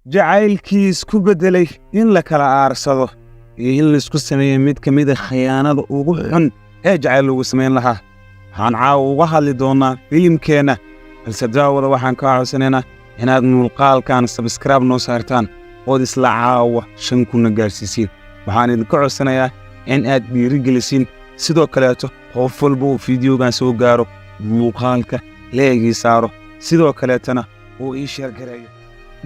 jacaylkiis ku bedelay in la kala aarsado iyo in la isku sameeyo mid ka mid ah khiyaanada ugu xun ee jacayl lagu samayn lahaa. Waxaan caawa uga hadli doonaa filimkeena, balse daawada waxaan kaa codsanaynaa inaad muuqaalkan subscribe noo saartaan oo isla caawa 5 kuna gaarsiisiin. Waxaan idinka codsanayaa in aad dhiirigelisiin, sidoo kaleeto qof walba uu fiidiyogan soo gaaro muuqaalka leegi saaro, sidoo kaleetana uu ii share gareeyo.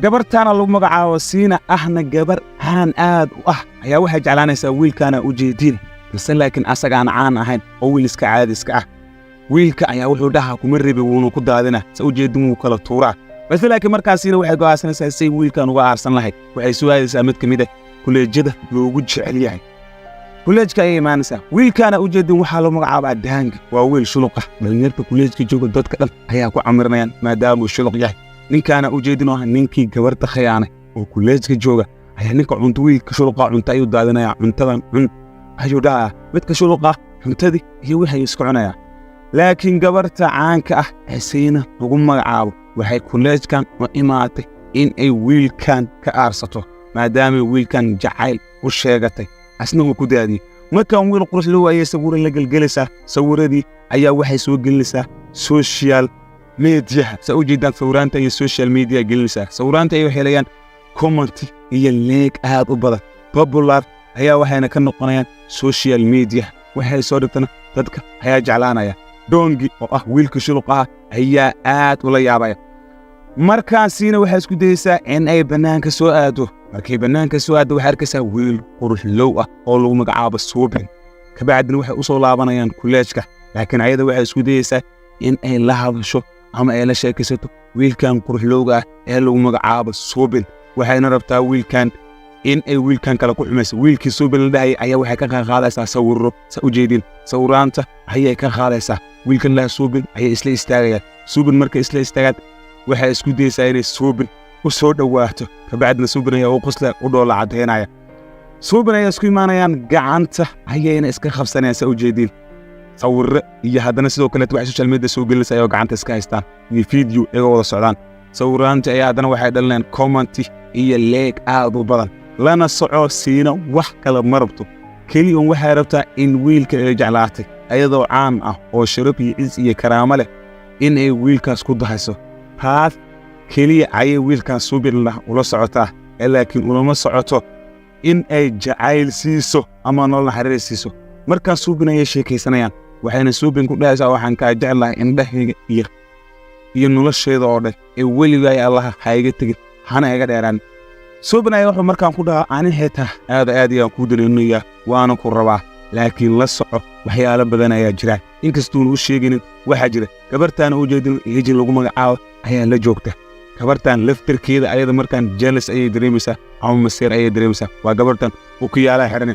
gabartaana lagu magacaabo Siina ahna gabar caan aad u ah ayaa waxay jeclaanaysaa wiilkaana u jeedin, balse laakiin asagaan caan ahayn oo wiil iska caadi iska ah. wiilka ayaa wuxuu dhahaa kuma reebay wuuna ku daadina sa u jeedin wuu kala tuuraa, balse laakiin markaasina waxay go'aansanaysaa say wiilkan uga aarsan lahayd. waxay soo aadaysaa mid ka mid ah kuleejada loogu jecel yahay. kuleejka ayay imaanaysaa. wiilkaana u jeedin waxaa lagu magacaabaa Daang, waa wiil shuluq ah. dhalinyarta kuleejka jooga dadka dhan ayaa ku camiranayaan maadaama uu shuluq yahay. ninkaana u jeedin oo ninkii gabarta khiyaanay oo kuleejka jooga ayaa ninka cunto wiilka shuluqa cunta ayuu daadinayaa. cuntadan cun ayuu dhahaa midka shuluqa cuntadii iyo wixii isku cunayaa. laakiin gabarta caanka ah ee Siina lagu magacaabo waxay kuleejkan u imaatay in ay wiilkan ka aarsato maadaama wiilkan jacayl u sheegatay asna uu ku daadiyay. markaan wiil qurux loo waayay sawir la galgalaysaa, sawiradii ayaa waxay soo gelinaysaa social media. sa u jeedaan sawiraanta iyo social media gelinaysaa. sawiraanta ay helayaan comment iyo like aad u badan, popular ayaa waxayna ka noqonayaan social media. waxay soo dhigtana dadka ayaa jeclaanaya. Daang oo ah wiilka shuluqa ah ayaa aad ula yaabaya. markaasina waxay isku dayaysaa in ay banaanka soo aado. markay banaanka soo aado waxay arkaysaa wiil qurux low ah oo lagu magacaabo Soobin. kabacdina waxay u soo laabanayaan kuleejka, laakiin ayada waxay isku dayaysaa in ay la hadasho ama ay la sheekaysato wiilkan qurux lowga ah ee lagu magacaabo Soobin. waxayna rabtaa wiilkan in ay wiilkan kala ku xumayso. wiilkii Soobin la dhahay ayaa waxay ka qaadaysaa sawirro. sa u jeedin sawiraanta ayay ka qaadaysaa. wiilkan la Soobin ayay isla istaagayaan. Soobin markay isla istaagaan waxay isku dayaysaa inay Soobin u soo dhawaato. kabacdina Soobin ayaa u qosla u dhoola cadeynaya. Soobin ayaa isku imaanayaan gacanta ayayna iska qabsanayaan. sa u jeedin sawirro iyo haddana sidoo kale waxay social media soo gelinaysaa ayagoo gacanta iska haystaan iyo video iyagoo wada socdaan. sawiraanta ayaa haddana waxay dhalinayaan comment iyo like aad u badan. lana soco Siina wax kale ma rabto, keliya waxay rabtaa in wiilka ay jeclaatay ayadoo caan ah oo sharaf iyo ciis iyo karaamo leh in ay wiilkaas ku dahayso. taas keliya ayay wiilkaas Soobin ula socotaa, laakiin ulama socoto in ay jacayl siiso ama nolol xiriir siiso. markaas Soobin ayay sheekaysanayaan, waxayna Soobin ku dhahaysaa waxaan kaa jeclahay indhahayga iyo nolosheeda oo dhan ee weligaa Allah ha iga tagin hana iga dheeraan. Soobin ayaa wuxuu markaan ku dhahaa ani xitaa aad ayaan ku dareemayaa waana ku rabaa, laakiin la soco waxyaalo badan ayaa jira. inkastoo uu sheegin waxa jira gabartaan u jeedin eejin lagu magacaabo ayaa la joogta. gabartaan laftirkeeda ayada markaan jealous ayay dareemaysaa ama maseer ayay dareemaysaa. waa gabartan uu ku yaala xiran.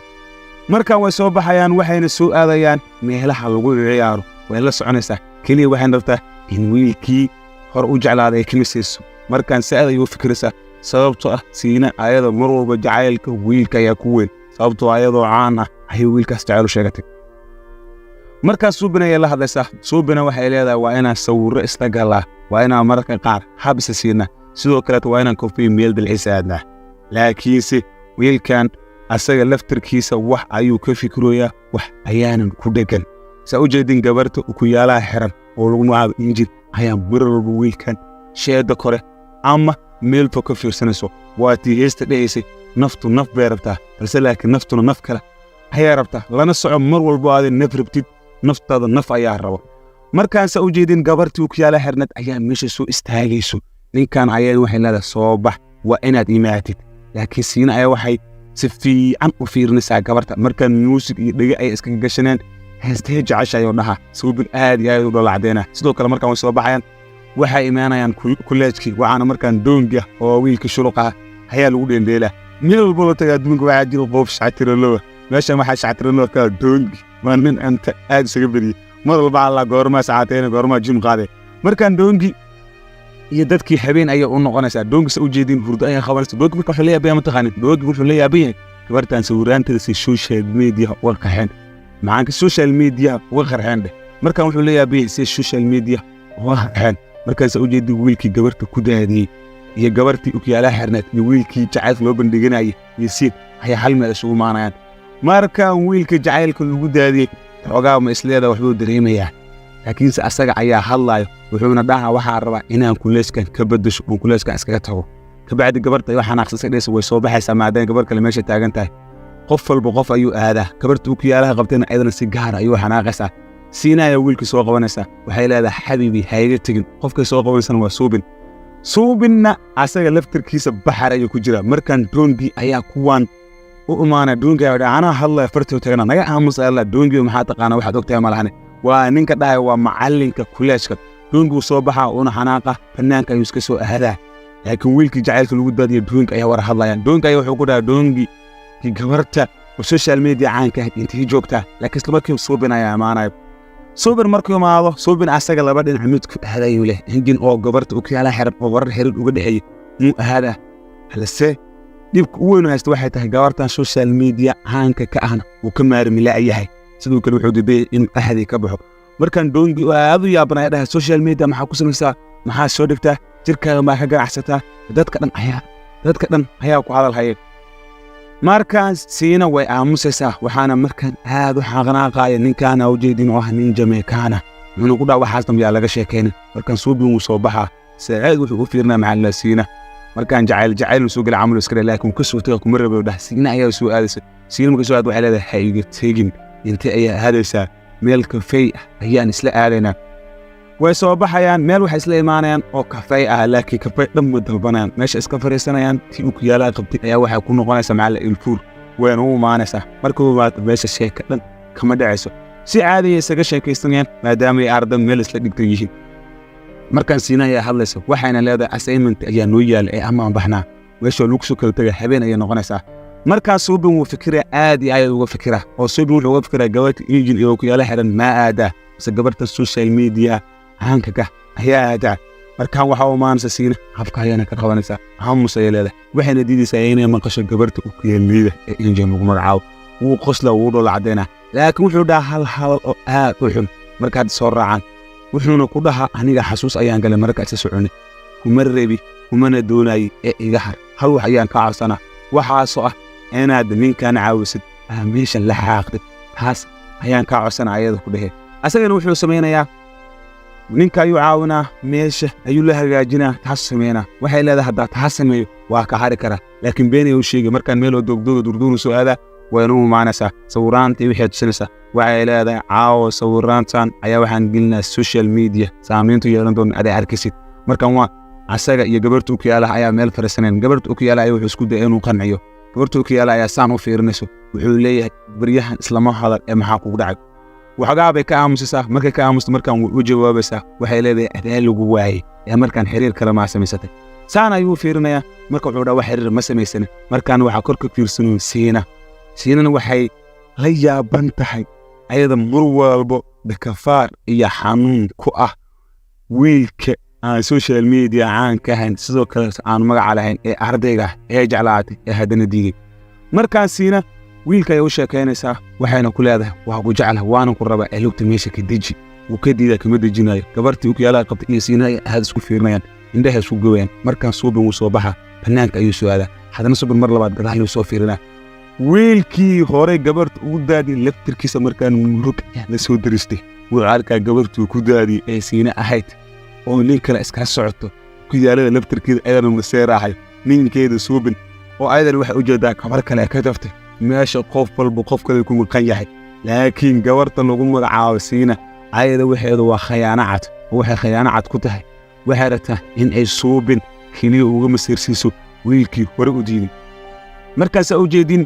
markaan way soo baxayaan waxayna soo aadayaan meelaha lagu ciyaaro. way la soconaysaa, kaliya waxay rabtaa in wiilkii hor u jeclaaday ay kimiisayso. markaan saad ayuu fikiraysaa sababtoo ah Siina ayada mar walba jacaylka wiilka ayaa ku weyn, sababtoo ayadoo caan ah ayay wiilkaas jacayl u sheegatay. markaas Soobin ayaa la hadlaysaa. Soobin waxay leedahay waa inaan sawirro isla galaa, waa inaan mararka qaar habisa Siina, sidoo kale waa inaan koofiyad meel dalxiis aadnaa. laakiinse wiilkan asaga laftirkiisa wax ayuu ka fikirooyaa, wax ayaanan ku dhegan. sa u jeedin gabarta ku yaala xiran oo lagu magacaabo injin ayaa mar walba wiilkan sheeda kore ama meel fog ka fiirsanayso. waa tii heesta dhahaysay naftu naf bay rabtaa, balse laakiin naftuna naf kale ayaa rabtaa. lana soco mar walba aad naf rabtid naftaada naf ayaa rabo. markaan sa u jeedin gabartii ku yaala xirnad ayaa meesha soo istaagayso. ninkan ayaa waxay leedahay soo bax, waa inaad imaatid. laakiin Siina ayaa waxay si fiican u fiirinaysaa gabarta. markaan music iyo dhege ay iska gashaneen heestay jeceshahay oo dhaha. Soobin aad iyo aad u dhalacdeena. sidoo kale markaan way soo baxayaan waxay imaanayaan kuleejkii. waxaana markaan Daang oo wiilka shuluqa ah ayaa lagu dheeldeelaa. meel walba la tagaa adduunka waxaa jira qof shactiralo. meeshan waxaa shactiralo ka Daang waa nin anta aad isaga badiyay. mar walba alla goorma saacateen goorma jim qaade. markaan Daang iyo dadkii habeen ayaa u noqonaysaa. Daang sa u jeedin hurdo ayaa qabanaysa. Daang wuxuu leeyahay ma taqaanin. Daang wuxuu leeyahay gabartan sawiraanteeda si social media uga qaxeen. macaanka social media uga qarxeen. markaan wuxuu leeyahay si social media uga qaxeen. markaas u jeedin wiilkii gabarta ku daadiyay iyo gabartii ukiyaalaha xirneed iyo wiilkii jacaylka loo bandhiganayay iyo siin ayaa hal meel isugu imaanayaan markaan wiilka jacaylka lagu daadiyey xoogaa ma isleedaa waxbuu dareemayaa laakiinse asaga ayaa hadlaayo wuxuuna dhahaa waxaa rabaa inaan kuleyskan ka beddesho oon kuleyskan iskaga tago kabacdi gabarta ay xanaaqsasay dhaysa way soo baxaysaa maadaama gabar kale meesha taagan tahay qof walba qof ayuu aadaa gabarta ukiyaalaha qabtayna ayadana si gaara ayuu xanaaqaysaa siina ayaa wiilkii soo qabanaysaa waxay leedahay xabiibi hayga tegin qofkay soo qabanaysana waa suubinna asaga laftarkiisa baxar ayuu ku jiraa markaan doongii ayaa kuwaan u imaanaya doongii ayaa anaa hadlaya fartoo tagana naga aamus alla doongii maxaa taqaana waxaad ogtahay ma lahane waa ninka dhahaya waa macallinka kuleeshka doongii soo baxaa una xanaaqa bannaanka ayuu iska soo aadaa laakiin wiilkii jacaylka lagu daadiya doongi ayaa war hadlayaan doongi ayaa wuxuu ku dhahaa doongii kii gabarta oo social media caanka ahayd intii joogtaa laakiin isla markiiba suubin ayaa imaanaya suubin markuu imaado suubin asaga laba dhinac mid ku aadayuu leh hingin oo gabarta ukiyaalaha xiran oo warar xiran uga dhexeeyey muu aadaa balse dhibka u weyn haysta waxay tahay gabartan social media caanka ka ahna uu ka maarmi la'yahay sidoo kale wuxuu diiday in ahadii ka baxo markaan doongi aad u yaabanaya dhahay social media maxaa ku samaysaa maxaa soo dhigtaa jirkaaga maa ka ganacsataa dadka dhan ayaa ku hadal hayeen markaan siina way aamusaysaa waxaana markaan aad u xaqnaaqaaya ninkaana ujeedin oo ah nin Jameekaana wuxuu ku dhaw waxaas dambiyaa laga sheekaynin markaan suubin uu soo baxaa saacad wuxuu u fiirnaa macallin siina markaan jacayl soo gal camal iskale laakiin ku soo tago kuma rabo dhax siina ayaa soo aadaysa siina markii soo aad waxay leedahay hayga tegin inta ayaa aadaysaa meel kafee ayaan isla aadaynaa way soo baxayaan meel waxay isla imaanayaan oo kafee ah laakiin kafee dhan ma dalbanayaan meesha iska fariisanayaan tii uu kiyaalaha qabtay ayaa waxay ku noqonaysaa macallin ilfuur wayna u imaanaysaa markuu imaado meesha sheeka dhan kama dhacayso si caadi ah isaga sheekaysanayaan maadaama ay arday meel isla dhigtay yihiin markaan siina ayaa hadlaysa waxayna leedahay assignment ayaa noo yaal ee ama baxnaa meesha lagu soo kala tagay habeen ayay noqonaysaa markaan suubin wuu fikiraa aad iyo aad uga fikiraa oo suubin wuxuu uga fikiraa gabarta injin iyo kiyaalaha xiran ma aadaa mise gabarta social media caanka ka ayaa aadaa markaan waxaa u imaanaysa siina habka ayaana ka qabanaysaa aamus ayay leedahay waxayna diidaysaa inay maqasho gabarta ukiyaaleyda ee injin lagu magacaabo wuu qosla wuu dhoola caddaynaa laakiin wuxuu dhahaa hal hadal oo aad u xun markaad soo raacaan wuxuuna ku dhahaa aniga xasuus ayaan galay marka isa soconay kuma reebi kumana doonayay ee iga har hal wax ayaan ka cabsanaa waxaasoo ah inaad ninkan caawisid meeshan la xaaqdid taas ayaan ka cabsanaa ayada ku dhahee asagana wuxuu samaynayaa ninka ayuu caawinaa meesha ayuu la hagaajinaa taas sameynaa waxay leedahay haddaa taas sameeyo waa ka hari karaa laakiin been ayuu sheegay markaan meeloo dogdooga durduunu soo aadaa wayna u imaanaysaa sawiraantii wixii tusinaysaa waxay leedahay caawo sawiraantan ayaa waxaan gelinaa social media saamayntu yeelan doona aday arkisid markaan waa asaga iyo gabarta ukiyaalaha ayaa meel fariisaneen gabarta ukiyaalaha wuxuu isku dayay inuu qanciyo gabarta ukiyaalaha ayaa saan u fiirinayso wuxuu leeyahay baryahan islama hadal ee maxaa kugu dhacay waxoogaa bay ka aamusaysaa markay ka aamusto markaan u jawaabaysaa waxay leedahay adaa lagu waayey ee markaan xiriir kale maa samaysatay saan ayuu fiirinayaa marka wuxuu dhaha wax xiriir ma samaysanin markaan waxaa kor ka fiirsanuu siinana waxay la yaaban tahay ayada mar walbo dakafaar iyo xanuun ku ah wiilka aan social media caan ka ahayn sidoo kale aan magaca lahayn ee ardayga ee jeclaatay ee haddana diiday markaan siina wiilka ay u sheekaynaysaa waxayna ku leedahay waa ku jeclahay waana ku rabaa ee lugta meesha ka deji wuu ka diidaa kama dejinayo gabartii ukiyaalaha qabtay iyo siina ay aad isku fiirinayaan indhaha isku gowayaan markaan suubin wuu soo baxaa bannaanka ayuu soo aadaa haddana suubin mar labaad gadaal ayuu soo fiirinaa wiilkii hore gabarta ugu daadiyey laftirkiisa markaan murug la soo daristay wuxuu arkaa gabartuu ku daadiyey ee siina ahayd oo nin kale iska socoto kuyaalada laftirkeeda ayadana maseeraahayo ninkeeda suubin oo ayadana waxay u jeedaa gabar kale ka daftay meesha qof walba qof kale ku maqan yahay laakiin gabarta lagu magacaabo siina ayada waxeedu waa khayaano cad oo waxay khayaano cad ku tahay waxay rabtaa in ay suubin keliya uga masiirsiiso wiilkii hore u diiday markaasaa u jeedin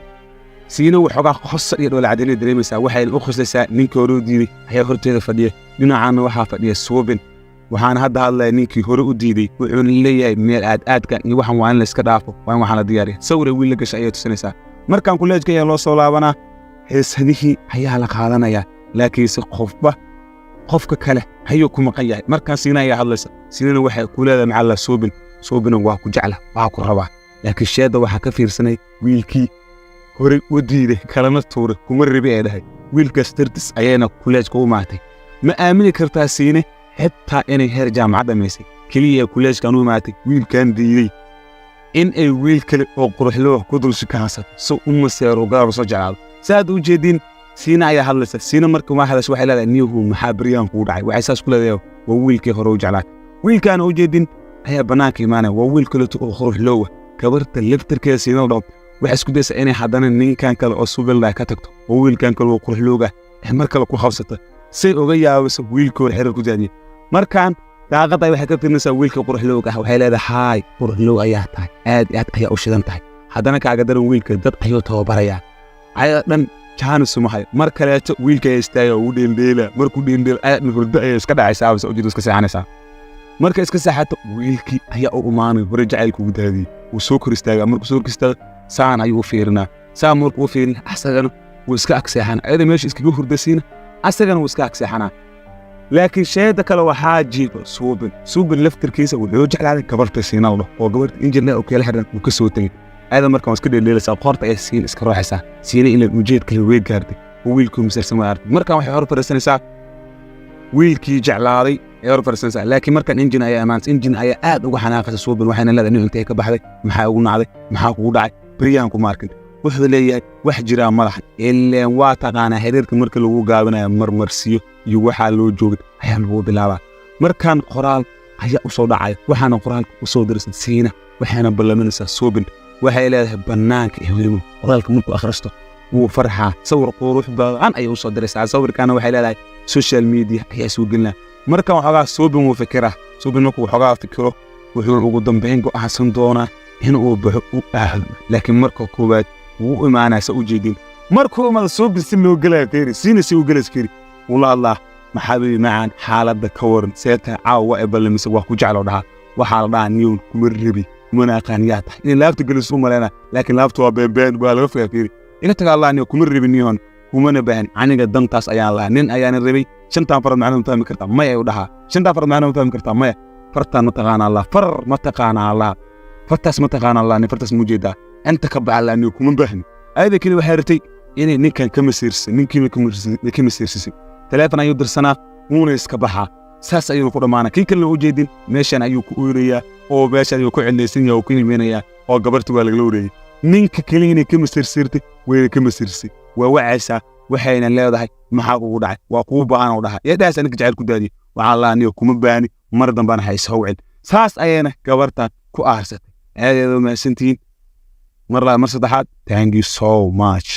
siina waxoogaa qosa iyo dhoola caddaynay dareemaysaa waxayna u khoslaysaa ninkii hore u diiday ayaa horteeda fadhiya dhinacaana waxaa fadhiya suubin waxaana hadda hadlaya ninkii hore u diiday wuxuuna leeyahay meel aadkan iyo waxan waa in layska dhaafo waa in waxaan la diyaariya sawira wiil la gasha ayay tusinaysaa markaan kuleejka ayaa loo soo laabanaa heesadihii ayaa la qaadanayaa laakiinse qofka kale ayuu ku maqan yahay markaan siina ayaa hadlaysa siinana waxay ku leedahay macalla suubina waa ku jecla waa ku rabaa laakiin sheedda waxaa ka fiirsanay wiilkii horey u diiday kalena tuuray kuma rabi ee dhahay wiilkaas dartis ayayna kuleejka u maatay ma aamini kartaa siine xitaa inay heer jaamacad dhamaysay keliya kuleeshkan u imaatay wiilkan diiday in ay wiil kale oo quruxloo ku dul shikaansado si u maseero gaar soo jeclaado saad u jeedin siina ayaa hadlaysa siina markii ma hadasho waxay leedahay niyahu maxaa bariyaan ku dhacay waxay saas ku leedahay waa wiilkii hore u jeclaa wiilkan u jeedin ayaa banaanka imaanay waa wiil kale oo quruxloo gabarta laftirkeeda siina dhaw waxa isku daysa inay hadana ninkan kale oo suubilaa ka tagto oo wiilkan kale oo quruxlooga mar kale ku qabsato si uga yaabiso wiilkooda xiriir ku jaadiyo markaan daaqada waxay ka fiirnaysaa wiilka quruxlooga waxay leedahay quruxloo ayaa tahay aad ayaa u shidan tahay hadana kaaga daran wiilka dad ayuu tababaraya ay dhan jaanis ma hay mar kaleeto wiilka istaayo uu dheeldheela markuu dheeldheel aad hurdo ay iska dhacaysaa oo jiddu iska saxanaysaa marka iska saxato wiilkii ayaa u imaanay hore jacaylku u daadiyay uu soo kor istaaga markuu soo kor istaago saan ayuu fiirnaa saan markuu fiirin asagana wuu iska agseexana ayada meesha iskaga hurdasiina asagana wuu iska agseexana laakiin sheeda kale waxaa jiiba suubin laftirkiisa wuxuu jeclaaday gabarta siinaldo oo gabarta injineer oo kale xiran uu ka soo tagay ayada markaan iska dheelaysaa qorta ay siin iska rooxaysaa siina ilaa ujeed kale way gaartay oo wiilku misarsan ma arag markaan waxay hor fariisanaysaa wiilkii jeclaaday ee hor fariisanaysaa laakiin markaan injin ayaa aad uga xanaaqaysa suubin waxayna leedahay nin intee ka baxday maxaa ugu nacday maxaa kugu dhacay bariyahan ku maarkin wuxuu leeyahay wax jira madaxan ileen waa taqaanaa xiriirka marka lagu gaabinayo marmarsiyo iyo waxaa loo joogay ayaa lagu bilaabaa markaan qoraal ayaa u soo dhacay waxaana qoraalka u soo dirsan siina waxaana ballaminaysaa suubin waxay leedahay bannaanka iyo weliba qoraalka markuu akhristo wuu farxaa sawir qurux badan ayay u soo diraysaa sawirkaana waxay leedahay social media ayaa soo gelinaa markaan waxoogaa suubin wuu fikiraa suubin markuu waxoogaa fikiro wuxuu ugu dambayn go'aansan doonaa inuu baxo u aado laakiin marka koowaad wuu imaanaysa u jeedin markuu ma soo bis loo galay fiiri siina si u galas fiiri wallah maxabi macaan xaaladda ka waran seeta caawa ee ballamisa wax ku jeclo dhaha waxa la dhahan niyow kuma rabi mana aqaaniyaa tahay in laabta galis u maleena laakiin laabta waa been waa laga fiiri ina taga allah niyow kuma rabi niyoon kuma baahan aniga dantaas ayaan lahaa nin ayaan rabay shantaan farad macna fahmi kartaa maya u dhaha shantaan farad macna fahmi kartaa maya fartaan ma taqaan allah far ma taqaan allah fartaas ma taqaan allah ni fartaas muujeeda أنت كبعلا أنه كم بهن هذا كذا وحيرتي إني نكان كمسيرس نكين كمسيرس ثلاثة أيود السنة مونس كبحة ساس أيود كل معنا كي كل وجدين ماشان أيود كوريا أو ماشان أيود كعند السنة أو كين منايا أو قبرت ولا جلوري نك كليني كمسيرسيرتي وكمسيرسي ووعسى وحين الله ده محاق ودع وقوب أنا ودع يدعس أنك جعل كدادي وعلى أنه كم باني مرضا بان حيسوعد ساس أينا قبرتها كأرست هذا ما سنتين مرة صدحات thank you so much